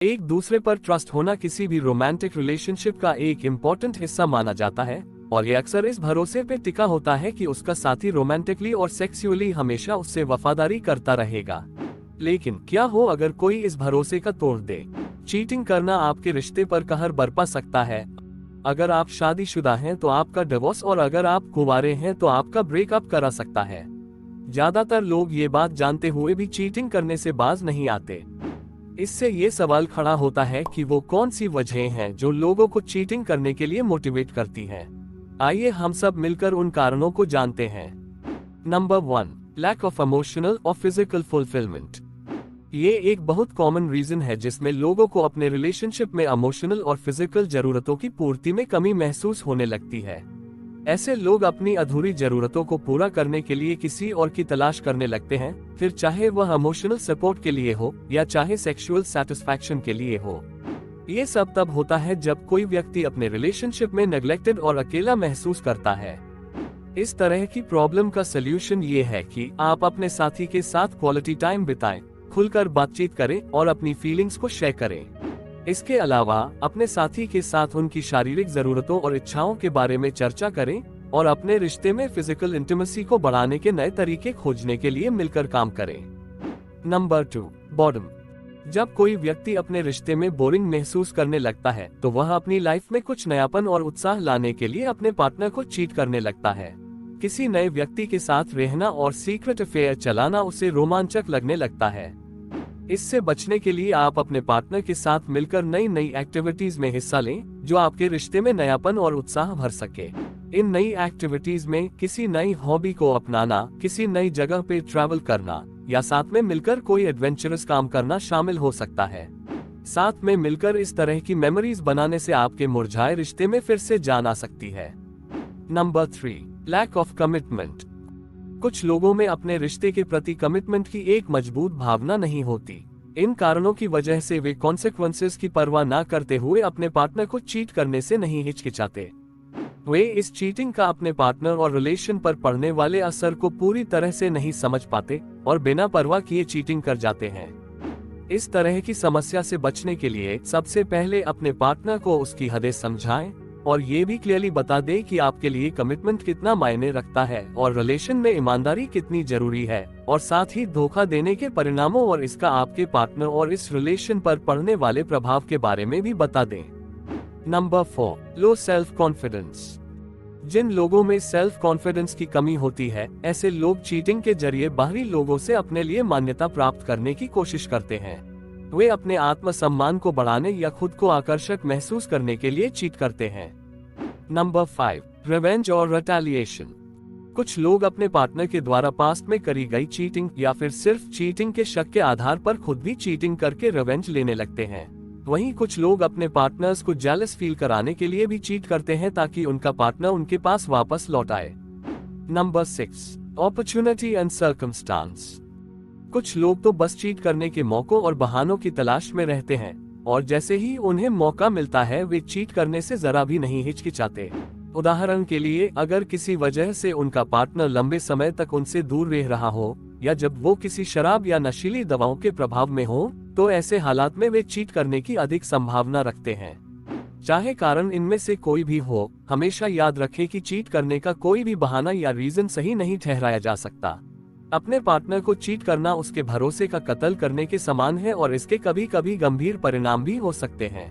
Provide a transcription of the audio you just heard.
एक दूसरे पर ट्रस्ट होना किसी भी रोमांटिक रिलेशनशिप का एक इम्पोर्टेंट हिस्सा माना जाता है, और ये अक्सर इस भरोसे पे टिका होता है कि उसका साथी रोमांटिकली और सेक्सुअली हमेशा उससे वफादारी करता रहेगा। लेकिन क्या हो अगर कोई इस भरोसे का तोड़ दे? चीटिंग करना आपके रिश्ते पर कहर बरपा सकता है। अगर आप शादीशुदा हैं तो आपका डिवोर्स, और अगर आप कुंवारे हैं तो आपका ब्रेकअप करा सकता है। ज्यादातर लोग ये बात जानते हुए भी चीटिंग करने से बाज नहीं आते। इससे ये सवाल खड़ा होता है कि वो कौन सी वजहें हैं जो लोगों को चीटिंग करने के लिए मोटिवेट करती हैं। आइए हम सब मिलकर उन कारणों को जानते हैं। नंबर 1, लैक ऑफ इमोशनल और फिजिकल फुलफिलमेंट। ये एक बहुत कॉमन रीजन है जिसमें लोगों को अपने रिलेशनशिप में इमोशनल और फिजिकल जरूरतों की पूर्ति में कमी महसूस होने लगती है। ऐसे लोग अपनी अधूरी जरूरतों को पूरा करने के लिए किसी और की तलाश करने लगते हैं, फिर चाहे वह इमोशनल सपोर्ट के लिए हो या चाहे सेक्सुअल सेटिस्फैक्शन के लिए हो। ये सब तब होता है जब कोई व्यक्ति अपने रिलेशनशिप में नेग्लेक्टेड और अकेला महसूस करता है। इस तरह की प्रॉब्लम का सलूशन ये है कि आप अपने साथी के साथ क्वालिटी टाइम बिताएं, खुलकर बातचीत करें और अपनी फीलिंग्स को शेयर करें। इसके अलावा अपने साथी के साथ उनकी शारीरिक जरूरतों और इच्छाओं के बारे में चर्चा करें और अपने रिश्ते में फिजिकल इंटीमेसी को बढ़ाने के नए तरीके खोजने के लिए मिलकर काम करें। Number 2, boredom. जब कोई व्यक्ति अपने रिश्ते में बोरिंग महसूस करने लगता है तो वह अपनी लाइफ में कुछ नयापन और उत्साह लाने के लिए अपने पार्टनर को चीट करने लगता है। किसी नए व्यक्ति के साथ रहना और सीक्रेट अफेयर चलाना उसे रोमांचक लगने लगता है। इससे बचने के लिए आप अपने पार्टनर के साथ मिलकर नई नई एक्टिविटीज में हिस्सा लें जो आपके रिश्ते में नयापन और उत्साह भर सके। इन नई एक्टिविटीज में किसी नई हॉबी को अपनाना, किसी नई जगह पे ट्रैवल करना या साथ में मिलकर कोई एडवेंचरस काम करना शामिल हो सकता है। साथ में मिलकर इस तरह की मेमोरीज बनाने से आपके मुरझाए रिश्ते में फिर से जान आ सकती है। Number 3, lack of commitment. कुछ लोगों में अपने रिश्ते के प्रति कमिटमेंट की एक मजबूत भावना नहीं होती। इन कारणों की वजह से वे कॉन्सिक्वेंसेस की परवाह न करते हुए अपने पार्टनर को चीट करने से नहीं हिचकिचाते। वे इस चीटिंग का अपने पार्टनर और रिलेशन पर पड़ने वाले असर को पूरी तरह से नहीं समझ पाते और बिना परवाह किए चीटिंग कर जाते हैं। इस तरह की समस्या से बचने के लिए सबसे पहले अपने पार्टनर को उसकी हदें समझाएं और ये भी क्लियरली बता दें कि आपके लिए कमिटमेंट कितना मायने रखता है और रिलेशन में ईमानदारी कितनी जरूरी है, और साथ ही धोखा देने के परिणामों और इसका आपके पार्टनर और इस रिलेशन पर पड़ने वाले प्रभाव के बारे में भी बता दें। Number 4, low self confidence. जिन लोगों में सेल्फ कॉन्फिडेंस की कमी होती है, ऐसे लोग चीटिंग के जरिए बाहरी लोगों से अपने लिए मान्यता प्राप्त करने की कोशिश करते हैं। वे अपने आत्मसम्मान को बढ़ाने या खुद को आकर्षक महसूस करने के लिए चीट करते हैं। नंबर 5, रिवेंज और रिटेलिएशन। कुछ लोग अपने पार्टनर के द्वारा पास्ट में करी गई चीटिंग या फिर सिर्फ चीटिंग के शक के आधार पर खुद भी चीटिंग करके रिवेंज लेने लगते हैं। वहीं कुछ लोग अपने पार्टनर्स को जेलस फील कराने के लिए भी चीट करते हैं ताकि उनका पार्टनर उनके पास वापस लौट आए। Number 6, opportunity and circumstance. कुछ लोग तो बस चीट करने के मौकों और बहानों की तलाश में रहते हैं और जैसे ही उन्हें मौका मिलता है वे चीट करने से जरा भी नहीं हिचकिचाते। उदाहरण के लिए, अगर किसी वजह से उनका पार्टनर लंबे समय तक उनसे दूर रह रहा हो या जब वो किसी शराब या नशीली दवाओं के प्रभाव में हो, तो ऐसे हालात में वे चीट करने की अधिक संभावना रखते हैं। चाहे कारण इनमें से कोई भी हो, हमेशा याद रखें कि चीट करने का कोई भी बहाना या रीजन सही नहीं ठहराया जा सकता। अपने पार्टनर को चीट करना उसके भरोसे का कत्ल करने के समान है और इसके कभी कभी गंभीर परिणाम भी हो सकते हैं।